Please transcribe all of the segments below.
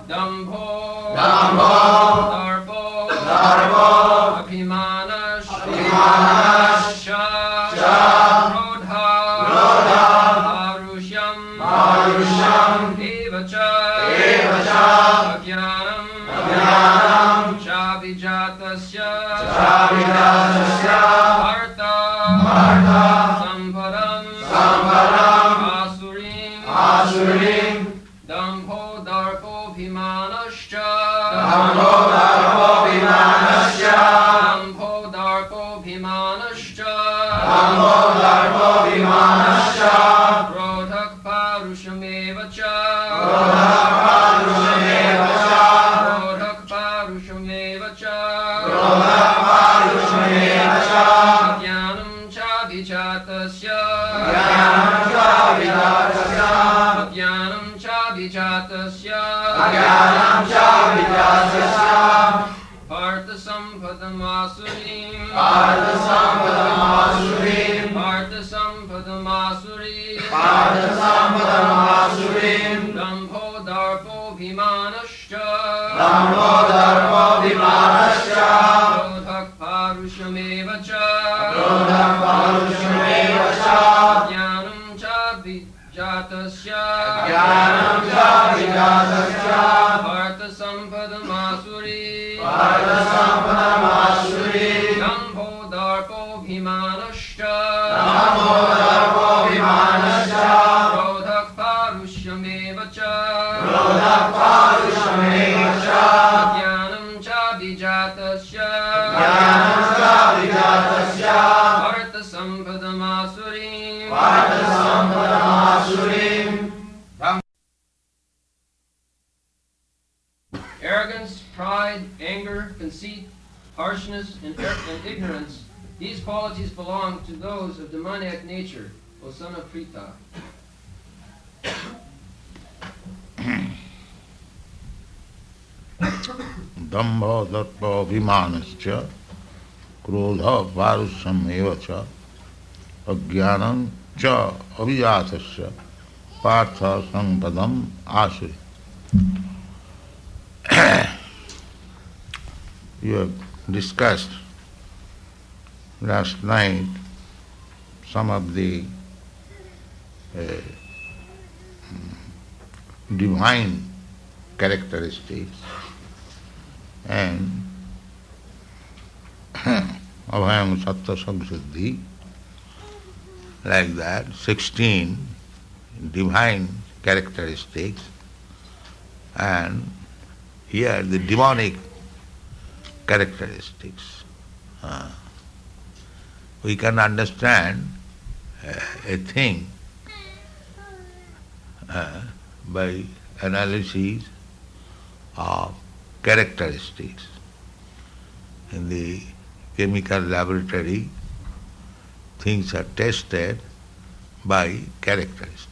Dambho, Darpo, Abhimanash, Krodha, Marusham, Evacha, Ajnanam, Chabijatasya, Artha, Sambaram, Asurim, Dambho, Darpo, Bhimanascha, Dambho, Darpo, Bhimanascha, Krodhak, Parushamevacha, Ajnanam, Chabijatasya, Partha Sampadamasurim, Dambho Darpo Bhimanascha, Krodhak Parushamevacha, Ajnanam Chabijatasya, Partha Sampadamasurim, Dambho Darpo Bhimanascha, Krodhak Parushamevacha, Ajnanam Chabijatasya, Partha Sampadamasurim. Arrogance, pride, anger, conceit, harshness, and ignorance, these qualities belong to those of demoniac nature, O son of Pritha. Dambha Darpa Abhimanascha Krodha Parusham Evacha Ajnanam Cha Abhijatasya Partha Sampadam Asuri. You have discussed last night some of the divine characteristics and Abhayam Sattva Samsiddhi, like that, 16 divine characteristics, and here the demonic characteristics. We can understand a thing by analysis of characteristics. In the chemical laboratory, things are tested by characteristics.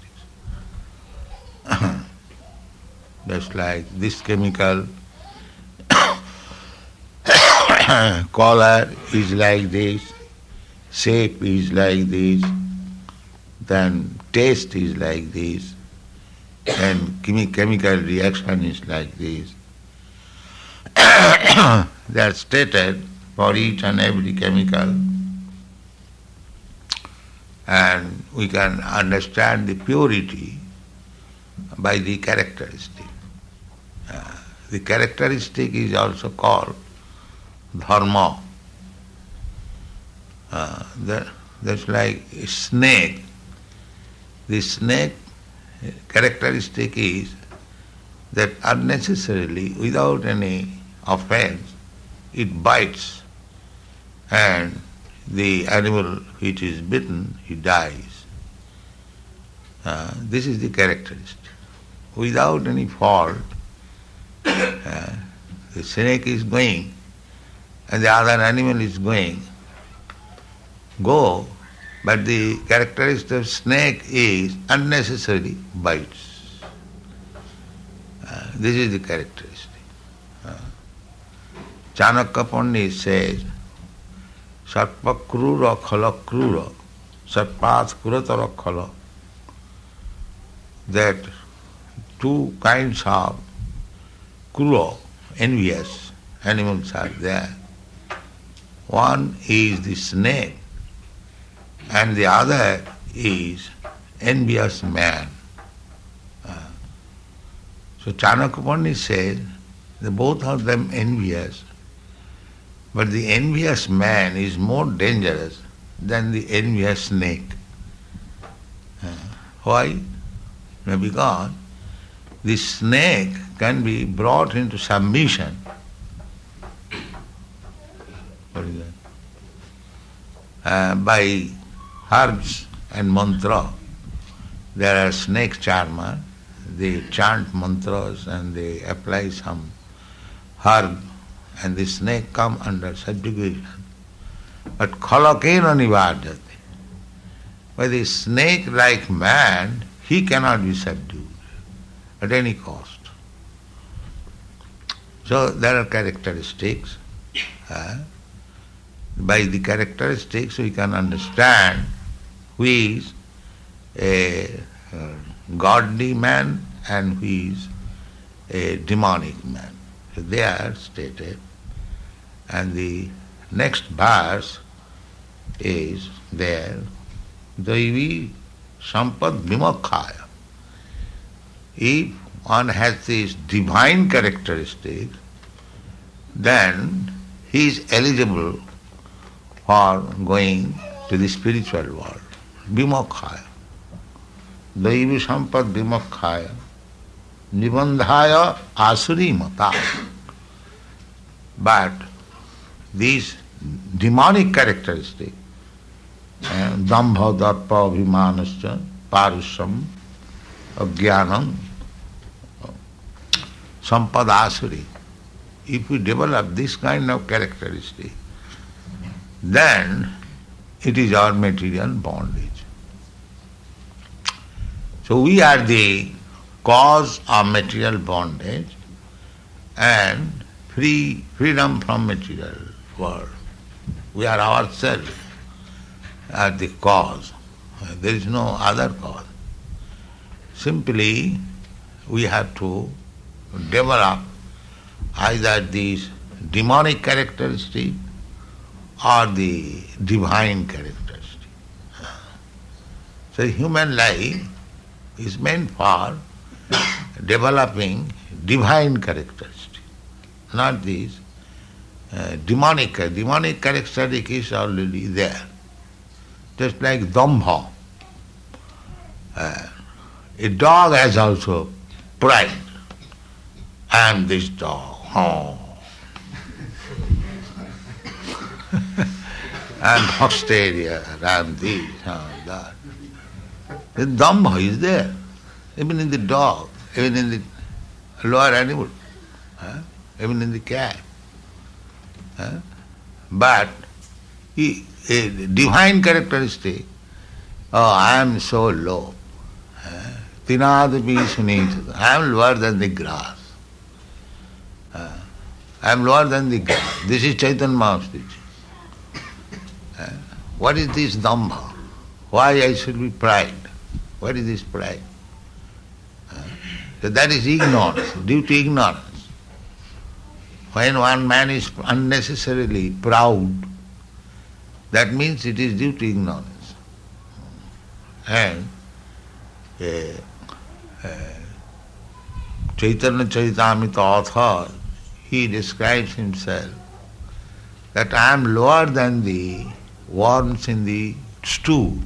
Just like this chemical color is like this, shape is like this, then taste is like this, and chemical reaction is like this. They are stated for each and every chemical, and we can understand the purity by the characteristic. The characteristic is also called dharma. That's like a snake. The snake characteristic is that unnecessarily, without any offense, it bites, and the animal which is bitten, he dies. This is the characteristic. Without any fault, the snake is going, and the other animal is going. Go, but the characteristic of snake is unnecessary bites. This is the characteristic. Chanakya Pandit says, Sarpa krura khala krura, sarpat kuratara khala. That two kinds of cruel, envious animals are there. One is the snake and the other is envious man. So Chanakya says that both of them envious, but the envious man is more dangerous than the envious snake. Why? Because the snake can be brought into submission. What is that? By herbs and mantra. There are snake charmers. They chant mantras and they apply some herb and the snake come under subjugation. But khalakena nivardhate. By the snake-like man, he cannot be subdued at any cost. So there are characteristics. By the characteristics we can understand who is a godly man and who is a demonic man. So they are stated. And the next verse is there, Daivi Sampad Vimakhaya. If one has this divine characteristic, then he is eligible for going to the spiritual world. Vimakhaya. Daivi Sampad Vimakhaya. Nibandhaya Asuri Mata. But these demonic characteristics, Dambha, Darpa, Abhimanascha, Parusham, Ajnanam, Sampadasuri. If we develop this kind of characteristic, then it is our material bondage. So we are the cause of material bondage and freedom from material world. We are ourselves are the cause. There is no other cause. Simply we have to develop either these demonic characteristic or the divine characteristic. So human life is meant for developing divine characteristic, not these demonic. Demonic characteristic is already there. Just like Dambha. A dog has also pride. I am this dog. Oh. I am posterior. I am this, that. The Dambha is there. Even in the dog, even in the lower animal, even in the cat. But a divine characteristic, I am so low. Tinadapi sunita. I am lower than the grass. I am lower than the grass. This is Chaitanya Mahaprabhu's teaching. What is this Dambha? Why I should be pride? What is this pride? So that is ignorance, due to ignorance. When one man is unnecessarily proud, that means it is due to ignorance. And Chaitanya Charitamrita author, he describes himself that I am lower than the worms in the stew.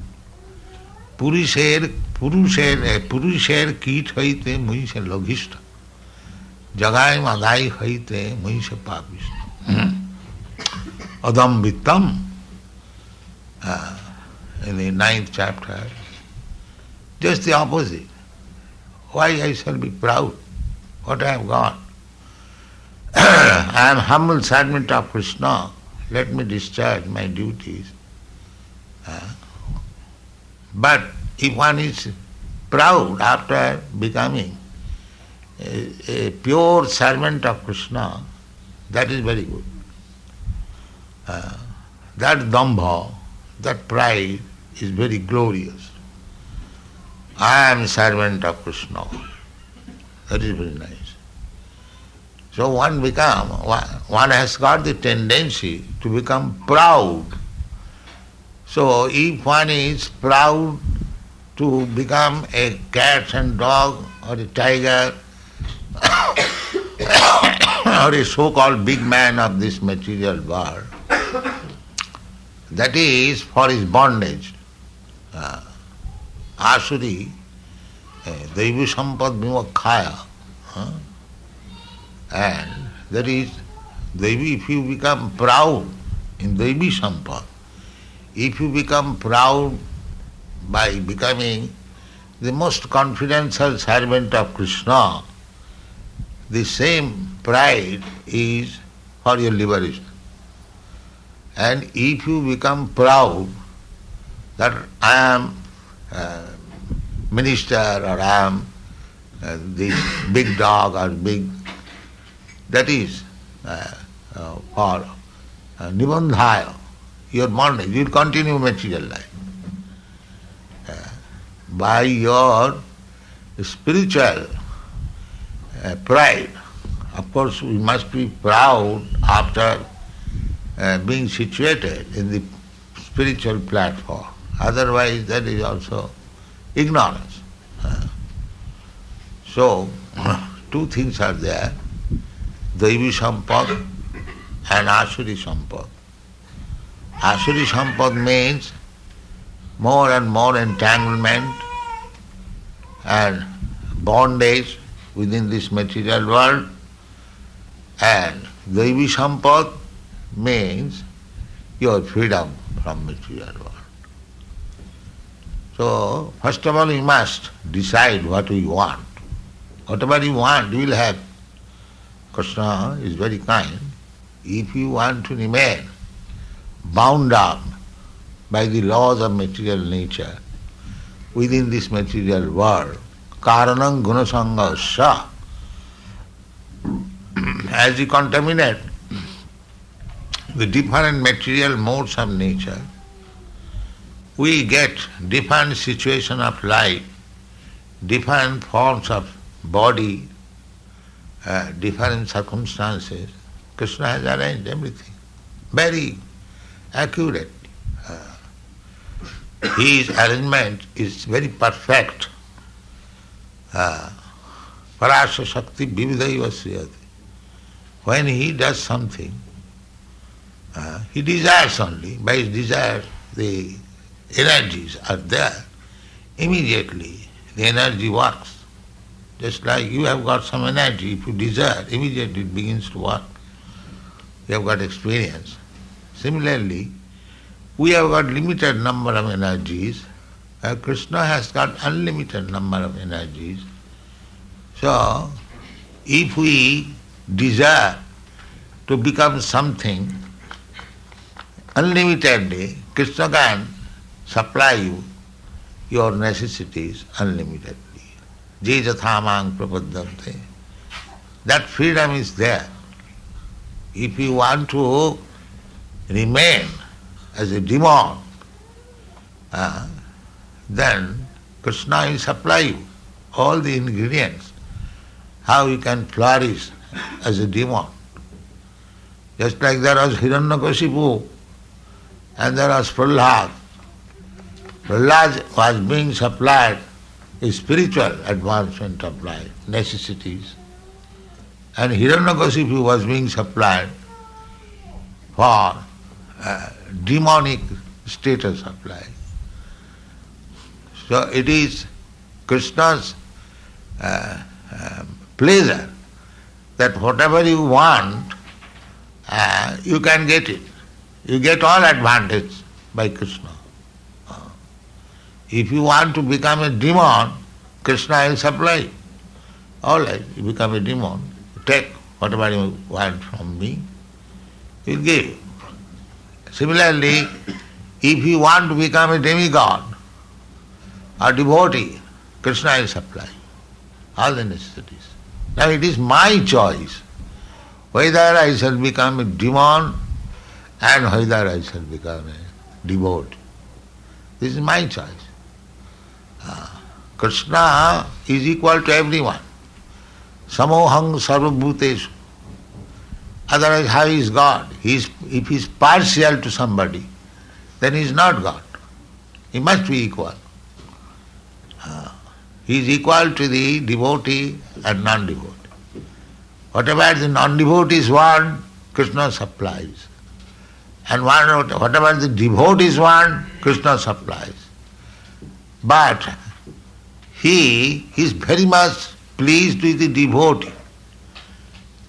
Purusher kit haite muisha loghishta. Jagai madai haite muisha papishta. Adam vittam. In the 9th chapter. Just the opposite. Why I shall be proud? What I have got? I am humble servant of Krishna. Let me discharge my duties. But if one is proud after becoming a pure servant of Krishna, that is very good. That dambha, that pride is very glorious. I am servant of Krishna. That is very nice. So one has got the tendency to become proud. So if one is proud to become a cat and dog or a tiger or a so-called big man of this material world, that is for his bondage. Asuri, Daivi Sampad Vimakhaya. And that is, Devi, if you become proud in Devi Sampad, if you become proud by becoming the most confidential servant of Krishna, the same pride is for your liberation. And if you become proud that I am minister or I am this big dog or big, that is for nibandhaya, your bondage, you will continue material life. By your spiritual pride, of course we must be proud after being situated in the spiritual platform. Otherwise that is also ignorance. So, two things are there, Daivi Sampad and Asuri Sampad. Asuri Sampad means more and more entanglement and bondage within this material world, and Daivi Sampad means your freedom from material world. So, first of all, you must decide what you want. Whatever you want, you will have. Krishna is very kind. If you want to remain bound up by the laws of material nature within this material world, karanam gunasanga sa, as you contaminate the different material modes of nature, we get different situation of life, different forms of body, different circumstances. Krishna has arranged everything very accurate. His arrangement is very perfect. Parasya Shakti Vividaiva Sriyate. When he does something, he desires only. By his desire, the energies are there. Immediately, the energy works. Just like you have got some energy, if you desire, immediately it begins to work. You have got experience. Similarly, we have got limited number of energies. Krishna has got unlimited number of energies. So, if we desire to become something unlimitedly, Krishna can supply you your necessities unlimitedly. Je jathamang prapaddante. That freedom is there. If you want to remain as a demon, then Krishna will supply you all the ingredients, how you can flourish as a demon. Just like there was Hiranyakashipu and there was Prahlad. Prahlad was being supplied a spiritual advancement of life, necessities, and Hiranyakashipu was being supplied for demonic status of life. So it is Krishna's pleasure that whatever you want, you can get it. You get all advantage by Krishna. If you want to become a demon, Krishna will supply. All right, you become a demon. Take whatever you want from me, he will give. Similarly, if you want to become a demigod or devotee, Krishna will supply all the necessities. Now it is my choice whether I shall become a demon and whether I shall become a devotee. This is my choice. Krishna is equal to everyone. Samohang sarvabhuteshu. Otherwise, how is God? If he is partial to somebody, then he is not God. He must be equal. He is equal to the devotee and non-devotee. Whatever the non-devotees want, Krishna supplies. And whatever the devotees want, Krishna supplies. But he is very much pleased with the devotee.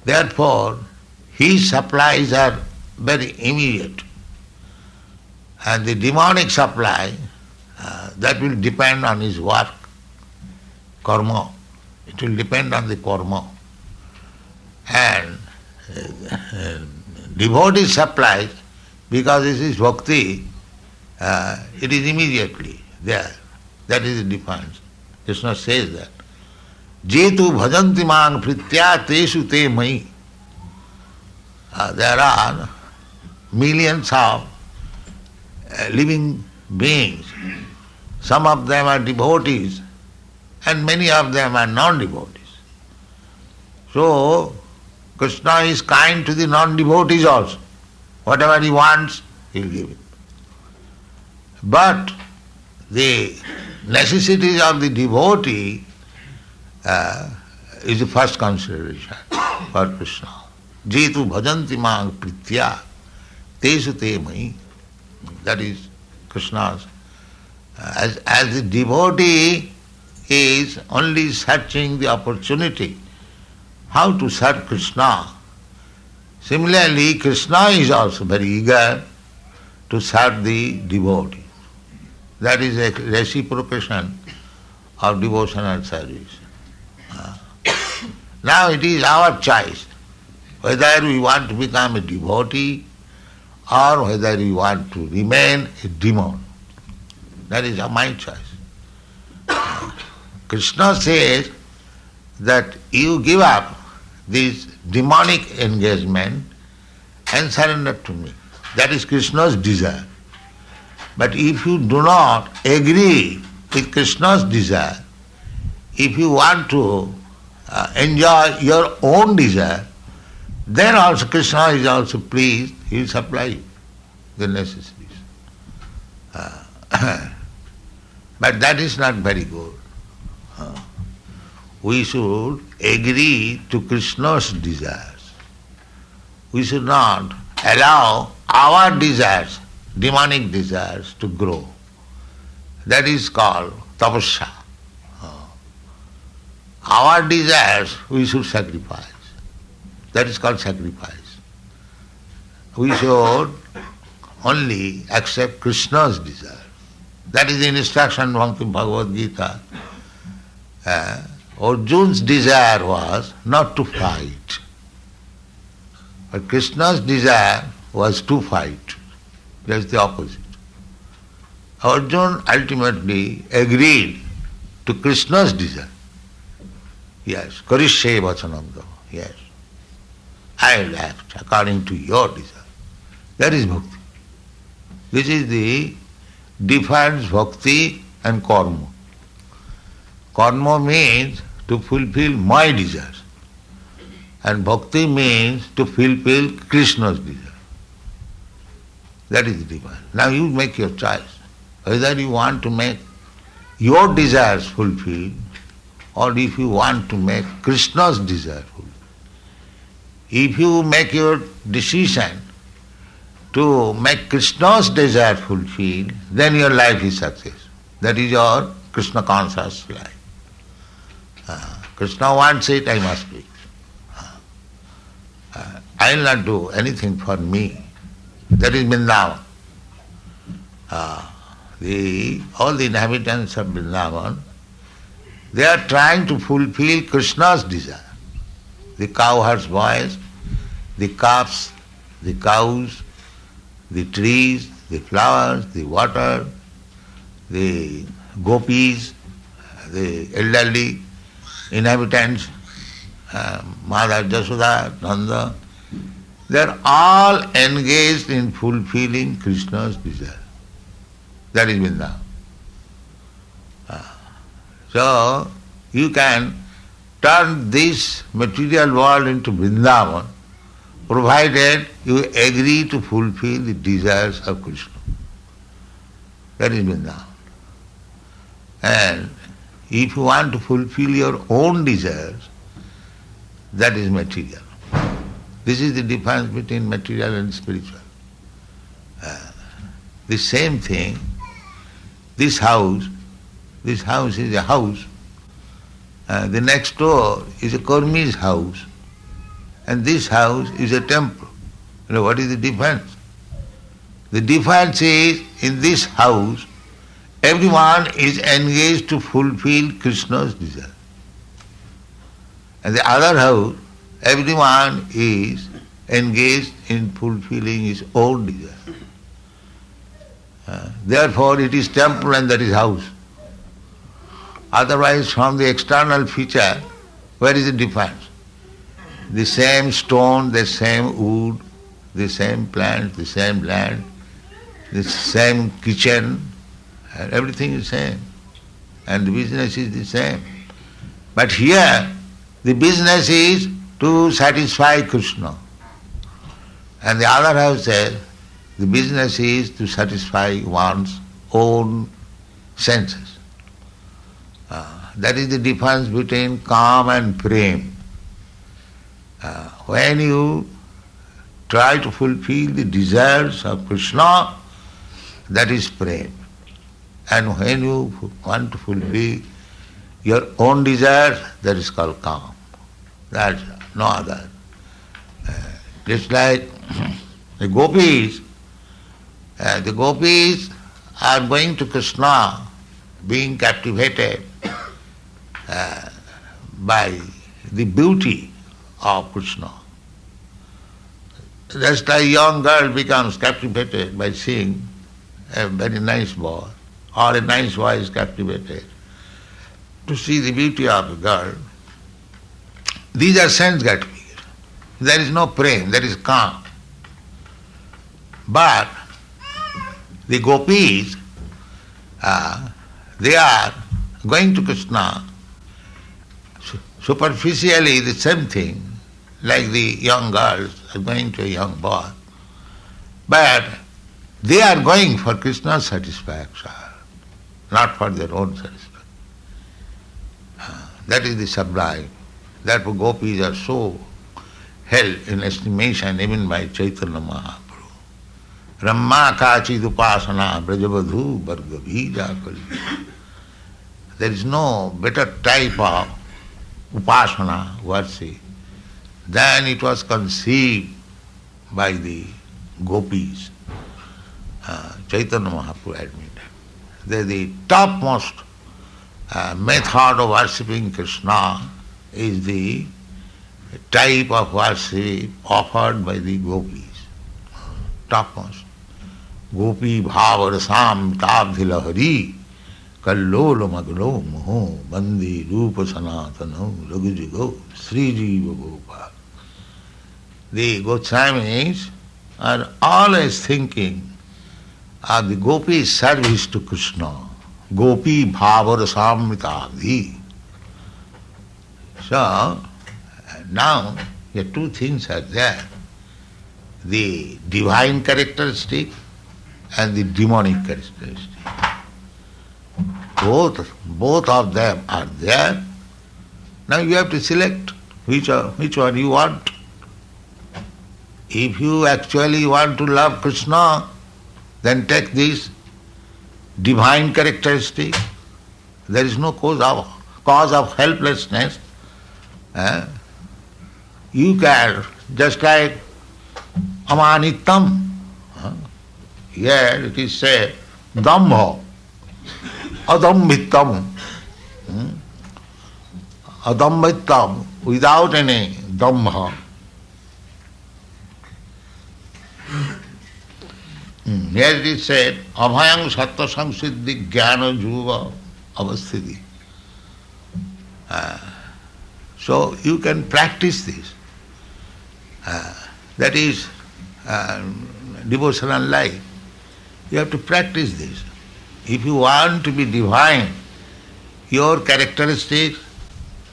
Therefore, his supplies are very immediate. And the demonic supply, that will depend on his work, karma. It will depend on the karma. And devotee supplies, because this is bhakti, it is immediately there. That is the difference. Krishna says that. Jetu bhajanti mang pritya tesu te mai. There are millions of living beings. Some of them are devotees and many of them are non-devotees. So, Krishna is kind to the non-devotees also. Whatever he wants, he will give it. But the necessities of the devotee is the first consideration for Krishna. Jetu bhajanti mang pritya tesu te mai. That is Krishna's. As the devotee is only searching the opportunity how to serve Krishna, similarly Krishna is also very eager to serve the devotee. That is a reciprocation of devotional service. Now it is our choice whether we want to become a devotee or whether we want to remain a demon. That is my choice. Krishna says that you give up this demonic engagement and surrender to me. That is Krishna's desire. But if you do not agree with Krishna's desire, if you want to enjoy your own desire, then also Krishna is also pleased, he will supply you the necessities. But that is not very good. We should agree to Krishna's desires. We should not allow our desires, demonic desires, to grow. That is called tapasya. Our desires we should sacrifice. That is called sacrifice. We should only accept Krishna's desire. That is the instruction from the Bhagavad Gita. Arjuna's desire was not to fight. But Krishna's desire was to fight. That is the opposite. Arjuna ultimately agreed to Krishna's desire. Yes, karishye vachanam. Yes, I will act according to your desire. That is bhakti. This is the difference bhakti and karma. Karma means to fulfill my desires, and bhakti means to fulfill Krishna's desire. That is the difference. Now you make your choice, whether you want to make your desires fulfilled or if you want to make Krishna's desire fulfilled. If you make your decision to make Krishna's desire fulfilled, then your life is success. That is your Krishna conscious life. Krishna wants it, I must be. I will not do anything for me. That is Vrindavan. All the inhabitants of Vrindavan, they are trying to fulfill Krishna's desire. The cowherds' boys, the calves, the cows, the trees, the flowers, the water, the gopis, the elderly inhabitants, Mother Jasoda, Nanda, they are all engaged in fulfilling Krishna's desire. That is Vrindavan. So, you can turn this material world into Vrindavan provided you agree to fulfill the desires of Krishna. That is Vrindavan. And if you want to fulfill your own desires, that is material. This is the difference between material and spiritual. The same thing, this house is a house. The next door is a Karmi's house. And this house is a temple. You know what is the difference? The difference is, in this house, everyone is engaged to fulfill Krishna's desire. And the other house, everyone is engaged in fulfilling his own desire. Therefore it is temple and that is house. Otherwise, from the external feature, where is the difference? The same stone, the same wood, the same plant, the same land, the same kitchen, and everything is same. And the business is the same. But here, the business is to satisfy Krishna. And the other house says, the business is to satisfy one's own senses. That is the difference between Kam and Prem. When you try to fulfill the desires of Krishna, that is Prem. And when you want to fulfill your own desires, that is called Kam. That's no other. Just like the gopis are going to Krishna, being captivated by the beauty of Krishna. Just like a young girl becomes captivated by seeing a very nice boy, or a nice boy is captivated to see the beauty of a girl. These are sense gratification. There is no prem, there is calm. But the gopis, they are going to Krishna superficially the same thing, like the young girls are going to a young boy. But they are going for Krishna's satisfaction, not for their own satisfaction. That is the sublime. Therefore gopis are so held in estimation even by Chaitanya Mahaprabhu. Ramma kachid upasana brajavadhu varga bhija kali. There is no better type of upasana, worship, than it was conceived by the gopis. Chaitanya Mahaprabhu admitted that the topmost method of worshipping Krishna is the type of worship offered by the gopis. Topmost. Gopi bhavarasam tabdhilahari kallolo maglo moho bandi rupa sanatano lagujigo srijiva gopal. The Goswamis are always thinking of the gopi's service to Krishna. Gopi bhavarasam tabdhi. So, now here two things are there. The divine characteristic and the demonic characteristic. Both of them are there. Now you have to select which one you want. If you actually want to love Krishna, then take this divine characteristic. There is no cause of helplessness. You can, just like amanitam. Here it is said, dambha, adambitam. Adambitam, without any dambha. Here it is said, abhayang sattva samsiddhi jnana juba avasthiti. So you can practice this. That is devotional life. You have to practice this. If you want to be divine, your characteristics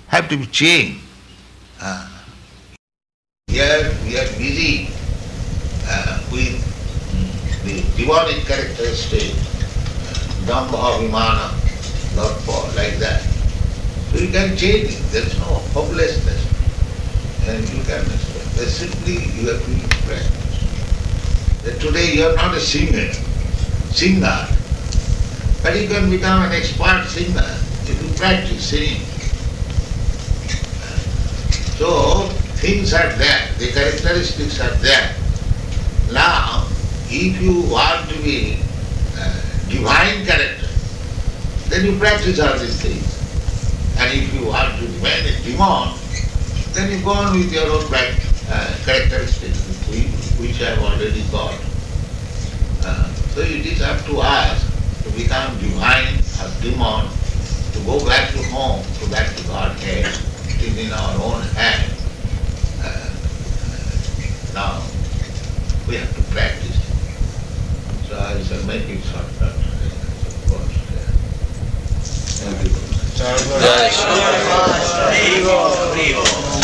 have to be changed. Here we are busy with the demonic characteristic, Dambha, Vimana, Darpa, like that. So you can change it. There is no hopelessness. And you can, simply you have to practice. That today you are not a singer, but you can become an expert singer if you practice singing. So things are there, the characteristics are there. Now, if you want to be divine character, then you practice all these things. And if you want to remain a demon, then you go on with your own characteristics, which I have already got. So it is up to us to become divine or demon, to go back to home, to back to Godhead. It is in our own hand. Now, we have to practice. So I shall make it short. Thank you. Jai Shri Krishna.